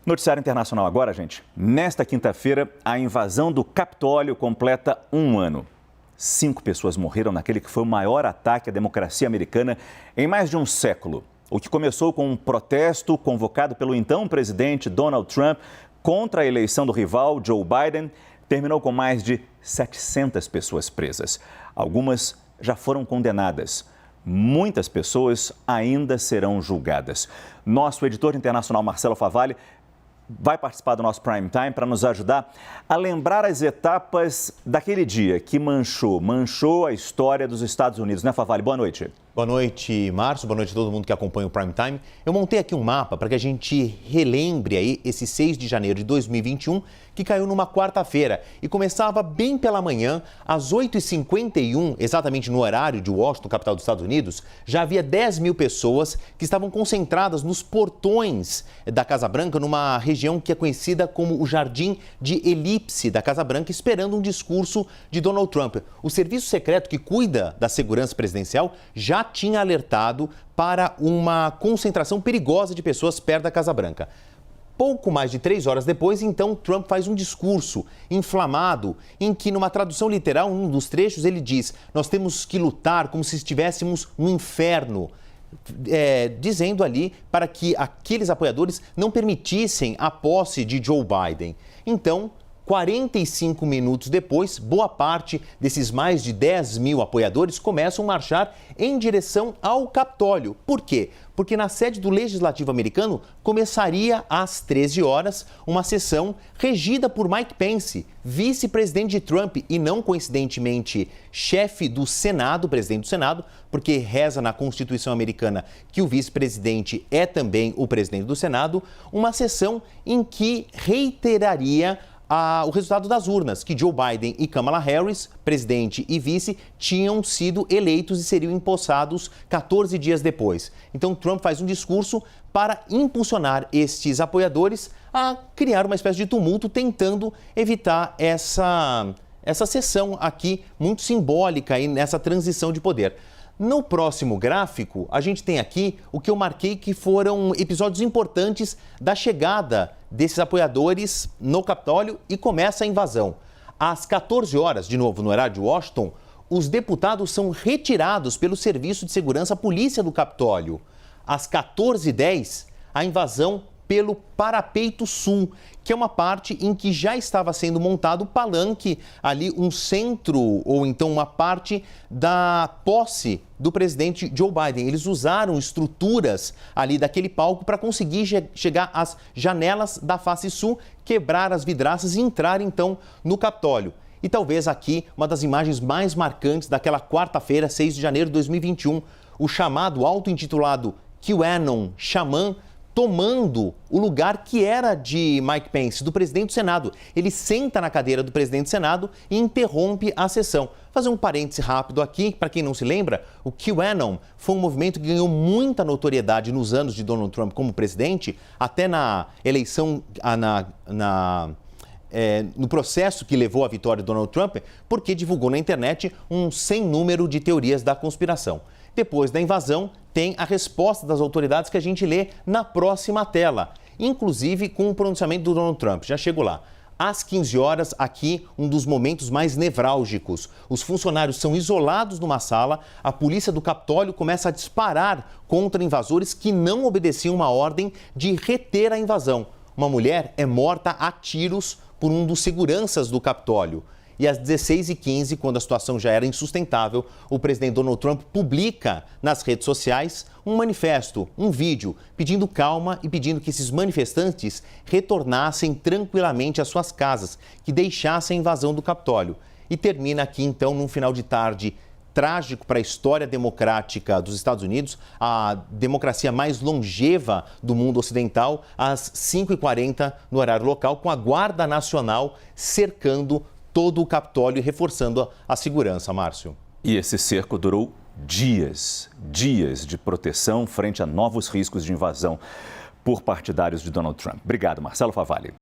Noticiário Internacional agora, gente. Nesta quinta-feira, a invasão do Capitólio completa um ano. 5 pessoas morreram naquele que foi o maior ataque à democracia americana em mais de um século. O que começou com um protesto convocado pelo então presidente Donald Trump contra a eleição do rival Joe Biden, terminou com mais de 700 pessoas presas. Algumas já foram condenadas. Muitas pessoas ainda serão julgadas. Nosso editor internacional, Marcelo Favalli, vai participar do nosso Prime Time para nos ajudar a lembrar as etapas daquele dia que manchou a história dos Estados Unidos, né, Favalli? Boa noite. Boa noite, Márcio. Boa noite a todo mundo que acompanha o Prime Time. Eu montei aqui um mapa para que a gente relembre aí esse 6 de janeiro de 2021, que caiu numa quarta-feira e começava bem pela manhã, às 8h51, exatamente no horário de Washington, capital dos Estados Unidos, já havia 10 mil pessoas que estavam concentradas nos portões da Casa Branca, numa região que é conhecida como o Jardim de Elipse da Casa Branca, esperando um discurso de Donald Trump. O serviço secreto que cuida da segurança presidencial já tinha alertado para uma concentração perigosa de pessoas perto da Casa Branca. Pouco mais de 3 horas depois, então, Trump faz um discurso inflamado em que, numa tradução literal, um dos trechos, ele diz: nós temos que lutar como se estivéssemos no inferno. Dizendo ali para que aqueles apoiadores não permitissem a posse de Joe Biden. Então, 45 minutos depois, boa parte desses mais de 10 mil apoiadores começam a marchar em direção ao Capitólio. Por quê? Porque na sede do Legislativo americano começaria às 13 horas uma sessão regida por Mike Pence, vice-presidente de Trump e não coincidentemente chefe do Senado, presidente do Senado, porque reza na Constituição americana que o vice-presidente é também o presidente do Senado, uma sessão em que reiteraria o resultado das urnas, que Joe Biden e Kamala Harris, presidente e vice, tinham sido eleitos e seriam empossados 14 dias depois. Então, Trump faz um discurso para impulsionar estes apoiadores a criar uma espécie de tumulto, tentando evitar essa sessão aqui muito simbólica aí nessa transição de poder. No próximo gráfico, a gente tem aqui o que eu marquei que foram episódios importantes da chegada desses apoiadores no Capitólio e começa a invasão. Às 14 horas, de novo no horário de Washington, os deputados são retirados pelo Serviço de Segurança Polícia do Capitólio. Às 14h10, a invasão pelo Parapeito Sul, que é uma parte em que já estava sendo montado o palanque, ali um centro ou então uma parte da posse do presidente Joe Biden. Eles usaram estruturas ali daquele palco para conseguir chegar às janelas da face sul, quebrar as vidraças e entrar então no Capitólio. E talvez aqui uma das imagens mais marcantes daquela quarta-feira, 6 de janeiro de 2021, o chamado auto-intitulado QAnon Xamã, tomando o lugar que era de Mike Pence, do presidente do Senado. Ele senta na cadeira do presidente do Senado e interrompe a sessão. Vou fazer um parêntese rápido aqui, para quem não se lembra, o QAnon foi um movimento que ganhou muita notoriedade nos anos de Donald Trump como presidente, até na eleição, no processo que levou à vitória de Donald Trump, porque divulgou na internet um sem número de teorias da conspiração. Depois da invasão, tem a resposta das autoridades que a gente lê na próxima tela, inclusive com o pronunciamento do Donald Trump. Já chego lá. Às 15 horas, aqui, um dos momentos mais nevrálgicos. Os funcionários são isolados numa sala, a polícia do Capitólio começa a disparar contra invasores que não obedeciam uma ordem de reter a invasão. Uma mulher é morta a tiros por um dos seguranças do Capitólio. E às 16h15, quando a situação já era insustentável, o presidente Donald Trump publica nas redes sociais um manifesto, um vídeo, pedindo calma e pedindo que esses manifestantes retornassem tranquilamente às suas casas, que deixassem a invasão do Capitólio. E termina aqui, então, num final de tarde trágico para a história democrática dos Estados Unidos, a democracia mais longeva do mundo ocidental, às 5h40 no horário local, com a Guarda Nacional cercando todo o Capitólio e reforçando a segurança, Márcio. E esse cerco durou dias de proteção frente a novos riscos de invasão por partidários de Donald Trump. Obrigado, Marcelo Favalli.